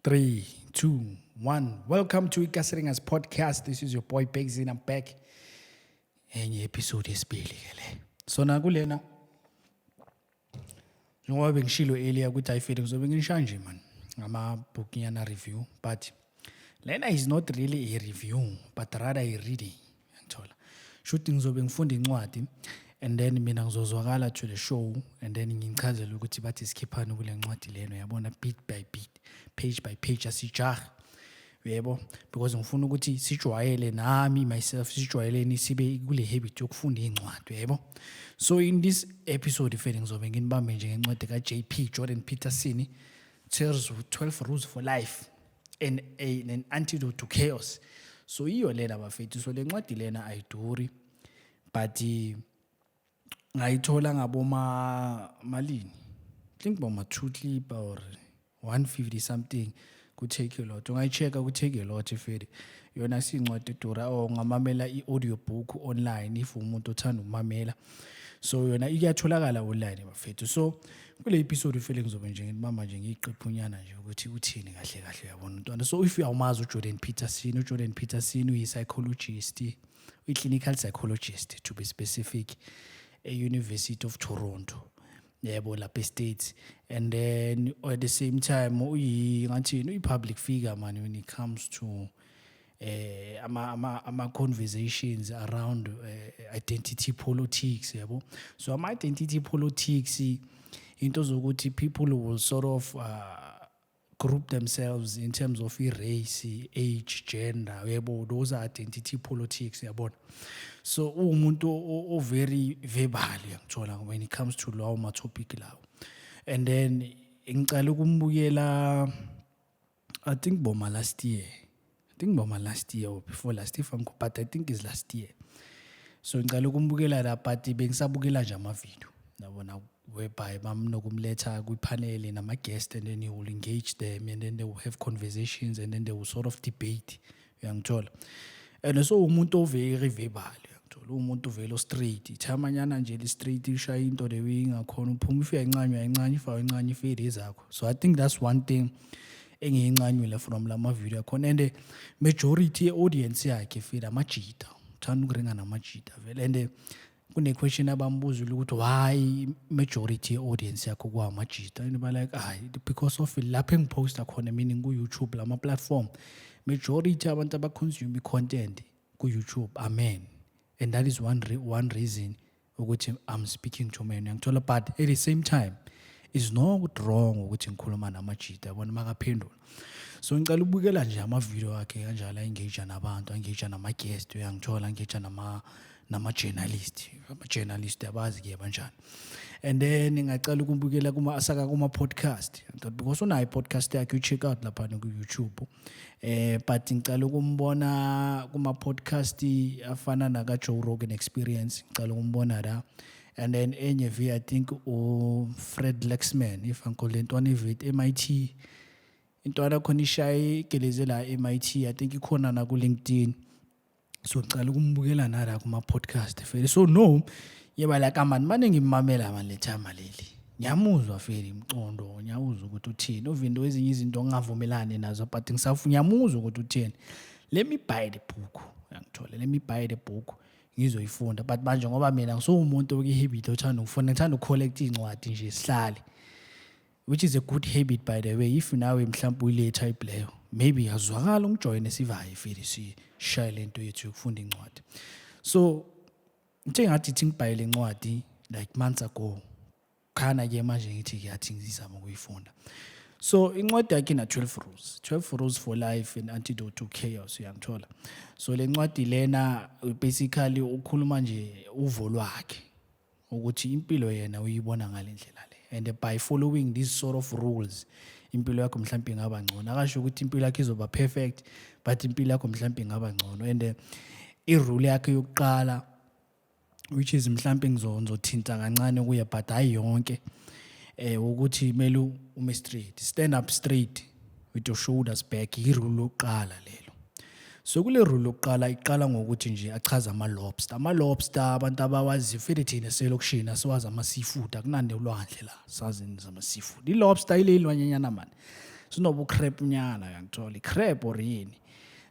Three, two, one. Welcome to Ikaseringa's podcast. This is your boy Begzin. I'm back. Enye episode yesibili ke le. So nakulena njengoba bengishilo earlier ukuthi ayifile ngizobe ngisha nje man ngama-book yana review, but lena is not really a review but rather a reading. Ngithola shuthi ngizobe ngifunda incwadi and then mina ngizozwakala to the show and then ngichazela ukuthi bathi sikhiphana kule ncwadi leno, yabona, bit by bit, page by page, asijaha, yebo, because ngifuna ukuthi sijwayele nami myself sijwayeleni sibe kule habit yokufunda incwadi, yebo. So in this episode ifele ngizobe nginibambe nje ngencwadi ka-JP Jordan Peterson, 12 Rules for Life and an Antidote to Chaos. So iyo lena bafethu, so le ncwadi lena ayiduri but ngayithola ngaboma malini, think boma 2 clip or 150 something ku Take A Lot. Ungayicheka ku Take A Lot ifeli yona sincwadi edura or ngamamela i-audio book online if umuntu othanda ukumamela, so yona iyatholakala online bafethu. So kule episode ifeli ngizobe nje ngibamba nje ngiqephunyana nje ukuthi uthini kahle kahle, yabona untwana. So if uyawumazi uJordan Peterson uyi-psychologist, uyi-clinical psychologist to be specific, e-University of Toronto, yebo, lapha e-States. And then at the same time uyi-public figure man when it comes to ama-conversations around identity politics, yabo. So ama-identity politics into zokuthi people will sort of group themselves in terms of race, age, gender, yabo, those are identity politics, yabona. So umuntu very verbal ngithola when it comes to lawo ma-topic lawo. And then ngicela ukumbukela I think boma last year or before last year, but I think it's last year. So ngicela ukumbukela la, but bengisabukela nje ama-video, yabona, whereby bamnokumletha kwipanel nama-guest and then he will engage them and then they will have conversations and then they will sort of debate, uyangithola. And so umuntu very verbal, uyangithola, umuntu vele straight, ithamanyana nje li-straight, ishaya into the way ingakhona uphuma, if uyayincanywa if awuyincanywa ifeyili ezakho. So I think that's one thing engiyincanyule from lama video yakhona. And majority ye-audience yakhe feel amajita, uthanda ukuringa namajita vele. And kune-question abambuzile ukuthi why majority ye-audience yakho kwamajita, and ba like because of lapho engiposta khona, meaning ku-YouTube, lama-platform, majority abantu abaconsume i-content ku-YouTube amen, and that is one reason ukuthi I'm speaking to men, ngithola. But at the same time it's not wrong ukuthi ngikhuluma namajita, yabona, makaphendula. So ngicela ubukela nje ama-video akhe kanjalo, engage nabantu, engage nama-guest, uyangithola, engage nama-journalist, ama-journalist abazi-ke banjani. And then ngicela ukumbukela kuma-podcast, because unayo i-podcast yakhe, u-check out lapha ku-YouTube. But ngicela ukumbona kuma-podcast afana naka-Joe Rogan Experience, ngicela ukumbona la. And then enye I think Fred Lexman, if angikole ntwana evit MIT, intwana khona ishaye igeleze la MIT, I think ikhona na ku LinkedIn. So ngicela ukumbukela nala kuma-podcast feli. So no, yeba like manje ngimamela manje le time leli, ngiyamuzwa feli imcondo, ngiyawuzwa ukuthi uthini, uvindo ezinye izinto ngingavumelani nazo, but ngiyamuzwa ukuthi uthini. Let me buy the book, uyangithola, let me buy the book ngizoyifunda. But manje ngoba mina ngisomuntu oki-habit othanda ukufunda, ngithanda ukucollect incwadi nje sihlale, which is a good habit by the way. If nawe mhlawumbe uyile type leyo, maybe yazwakala ungijoyine sivaye fili sishaye lento yethu yokufunda incwadi. So ngithe ngathi ngibhaye le ncwadi like months ago, khana ke manje ngithi ngiyathi ngizama ukuyifunda. So incwadi yakhe ina 12 rules for life and antidote to chaos, uyangithola. So le ncwadi lena basically ukhuluma nje uvo lwakhe ukuthi impilo yena uyibona ngalendlela le, and by following these sort of rules impilo yakho mhlawumbe ingaba ngcono. Akasho ukuthi impilo yakho izoba perfect, but impilo yakho mhlawumbe ingaba ngcono. And i-rule yakhe yokuqala, which is mhlawumbe ngizothinta kancane kuya but hayi yonke, ukuthi kumele ume straight, stand up straight with your shoulders back, i-rule lokuqala lelo. So kule rule lokuqala iqala ngokuthi nje achaza ama-lobster abantu abawazi futhi thina selokishini asiwazi ama-seafood, akunande ulwandle la sazi ama-seafood. I-lobster ile ilwanyanyana man sinobu-crab nyana uyangithola i-crab or yini.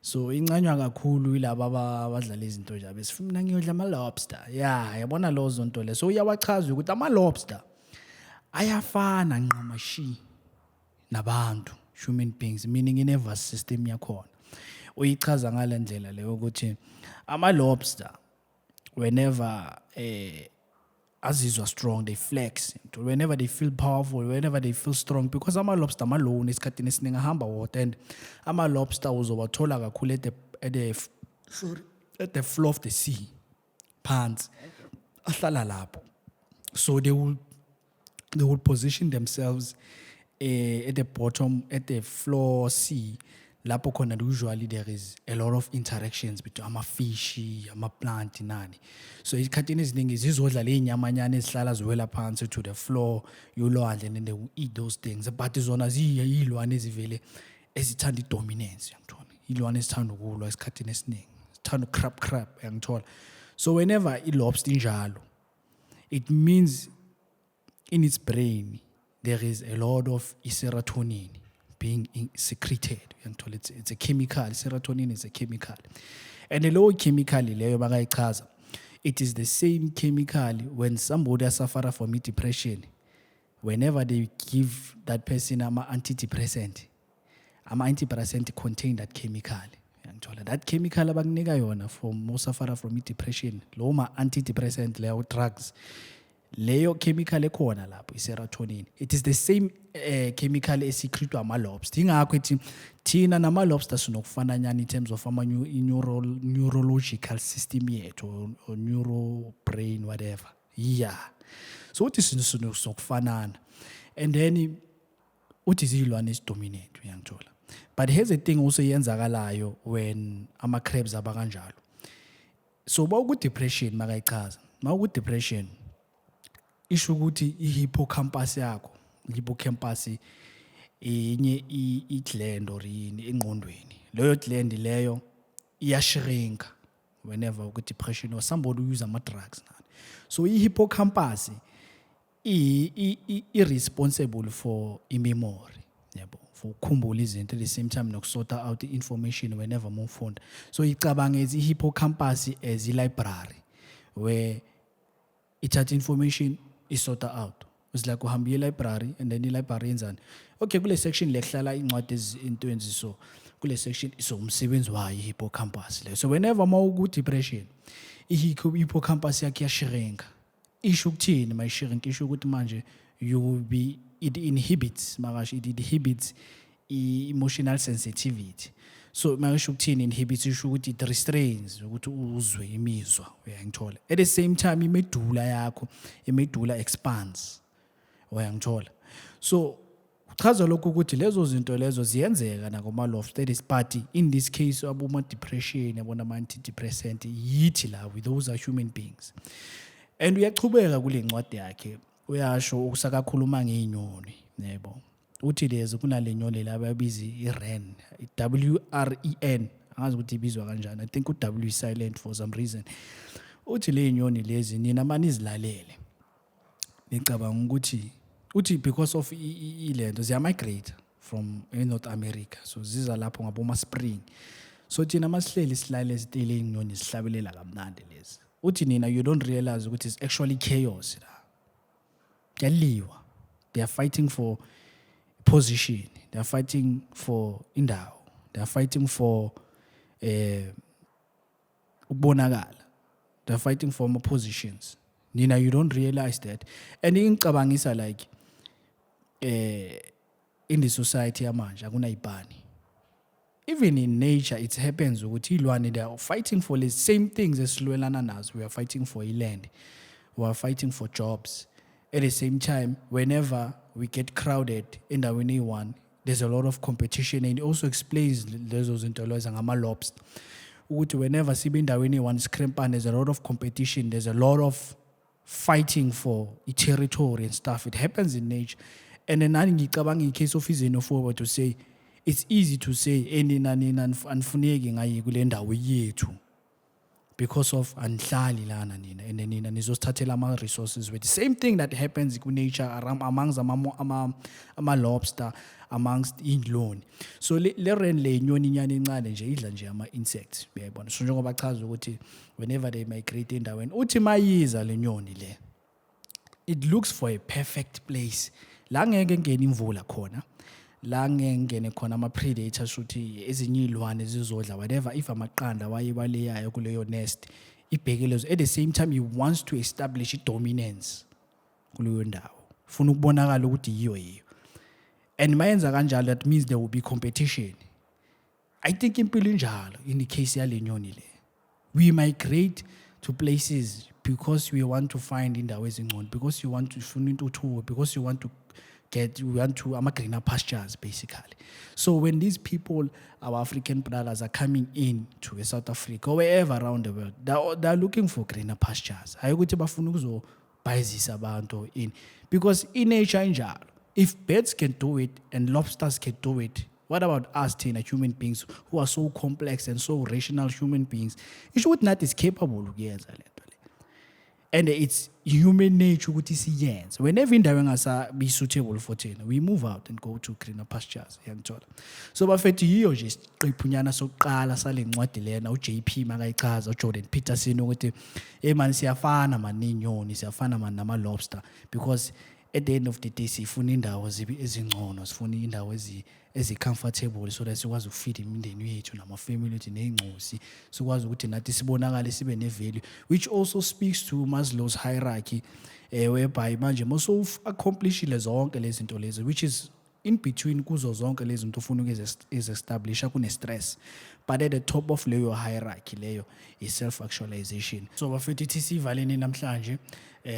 So incanywa kakhulu yilaba abadlala izinto nje besifuna ngiyodla ama-lobster. Yabona lozo zonto le. So uyawachaza ukuthi ama-lobster ayafana nqamashi nabantu, human beings, meaning i-nervous system yakhona. Uyichaza ngale ndlela leyo ukuthi ama-lobster whenever azizwa strong they flex, whenever they feel powerful, whenever they feel strong, because ama-lobster malone esikhathini esiningi ahamba wodwa, and ama-lobster uzowathola kakhulu at the floor of the sea phansi ahlala lapho. So they will position themselves at the bottom, at the floor sea. Lapho khona usually there is a lot of interactions between ama-fish, ama-plant nani. So isikhathini esiningi zizodla ley'nyamanyana ezihlala ziwela phansi to the floor yolwandle, and then they will eat those things. But zona ziyilwane ezivele ezithanda i-dominance, uyangithola. Iy'lwane ezithanda ukulwa esikhathini esiningi. Zithanda crab, uyangithola. So whenever i-lobster injalo, it means in its brain there is a lot of serotonin being secreted. It's a chemical. Serotonin is a chemical. And the low chemical, it is the same chemical when somebody suffers from depression. Whenever they give that person an antidepressant contain that chemical. That chemical abaninga yona for most suffer from depression. Loma antidepressant leo drugs. Leyo chemical ekhona lapho i-serotonin. It is the same chemical esecretwa ama-lobster. Ingakho ethi thina nama-lobster sinokufana nyani in terms of neurological system yethu or neuro brain whatever. So uthi sinokufanana. And then uthi ziyilwane ezidominate uyangithola. But here's the thing also yenzakalayo when ama-crabs abakanjalo. So bawuku-depression makayichaza. Mawuku-depression isho ukuthi i-hippocampus yakho, i-hippocampus inye i-gland or yini engqondweni. Leyo gland leyo iyashrinka whenever uku-depression or somebody use ama-drugs. So i-hippocampus i-responsible for i-memory, for ukukhumbula izinto at the same time nokusota out the-information whenever mufunda. So icabanga as i-hippocampus as i-library where ithatha information isota out. It's like uhamba library and then i-library yenzani. Okay, kule section le kuhlala incwadi ezintweni so kule section so umsebenzi wayo i-hippocampus le. So whenever mawuku-depression i-hippocampus yakhe iyashrinka. Isho ukuthini mayishrinka? Isho ukuthi manje it inhibits emotional sensitivity. So manje ukuthini inhibits? Isho ukuthi it restrains ukuthi uzwe imizwa uyangithola. At the same time i-medulla yakho, i-medulla expands uyangithola. So uchaza lokho ukuthi lezo zinto lezo ziyenzeka nakoma-lobsters, but in this case aboma-depression yabona ama-antidepressant yithi la, with those are human beings. And uyachubeka kule ncwadi yakhe uyasho ukusakakhuluma ngey'nyoni yebo. Uthi lezi kunale nyoni la babizi i-wren, WREN, angazi ukuthi ibizwa kanjani. I think u-W is silent for some reason. Uthi le nyoni lezi nina mani izilalele nicabanga ukuthi uthi because of ilento ziya-migrate from North America, so ziza lapho ngaboma-spring. So thina masihleli silale sitile iy'nyoni sihlabelela kamnandi lezi. Uthi nina you don't realize ukuthi it's actually chaos la. Kuyaliwa. They are fighting for position. They are fighting for indawo. They are fighting for ukubonakala. They are fighting for more positions. Nina, you don't realize that. And ingicabangisa like in the society yamanje akunayibani. Even in nature it happens ukuthi ilwane they are fighting for the same things esilwelana nazo. We are fighting for land. We are fighting for jobs. At the same time, whenever we get crowded in the one, there's a lot of competition, and it also explains those interlaws and ama-lobsters. Whenever sibe indaweni one scrimpan, there's a lot of competition, there's a lot of fighting for territory and stuff. It happens in nature. And then in case of Xenophobia to say, it's easy to say anfuneki ngayi kule ndawo yethu because of anhlali lana nina, and then nina nizosithathela ama-resources with the same thing that happens in nature amongst ama-lobster. amongst inloni. So le ren le inyoni inyani encane nje idla nje ama-insects, uyayibona. So njengoba chaza ukuthi whenever they migrate endaweni, uthi mayiza le nyoni le, it looks for a perfect place la ngeke ngene imvula khona, la ngeke ngene khona ama-predators ukuthi ezinye iy'lwane zizodla whatever, if amaqanda wayebaleyayo kuleyo nest ibhekelezo. At the same time he wants to establish i-dominance kuleyo ndawo, ufuna ukubonakala ukuthi yiyo. And mayenza kanjalo, that means there will be competition. I think impilo injalo in the case yale nyoni le, we migrate to places because we want to find indawo ezingcono, because you want to funa intuthuko, because you want to ama-greener pastures basically. So when these people, our African brothers, are coming in to South Africa or wherever around the world, they're looking for greener pastures. Hayi ukuthi bafuna ukuzobhayizisa abantu in, because in nature injalo. If birds can do it and lobsters can do it, what about us, human beings who are so complex and so rational human beings? It should not is capable ukuyenza le nto le. And it's human nature ukuthi siyenze. Whenever indawo engasa be suitable for thina, we move out and go to greener pastures, yangithola. So bafethu yiyo nje isiqephunyana sokuqala sale ncwadi lena uJP makayichaza uJordan Peterson ukuthi man siyafana man nenyoni, siyafana man nama-lobster, because at the end of the day sifuna indawo ezingcono, sifuna indawo ezi-comfortable so that sikwazi ukufeed imindeni yethu nama-family yethu ney'ncosi, sikwazi ukuthi nathi sibonakale sibe ne-value, which also speaks to Maslow's hierarchy, whereby manje accomplishile zonke lezi zinto lezi, which is in between kuzo zonke lezi zinto ufuna ukezi-establisha kune-stress, but at the top of leyo hierarchy leyo is self-actualization. So bafethu ithi sivaleni namhlanje,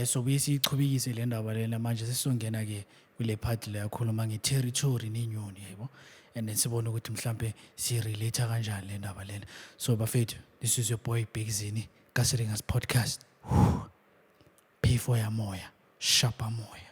so besiyichubekise le ndaba lena manje sesizongena-ke kule part le yakhuluma nge-territory nenyoni, yebo, and then sibone ukuthi mhlampe si-relate kanjani le ndaba lena. So bafethu, this is your boy Big Zini, Kasiringas podcast. Pay for your moya, shapa moya.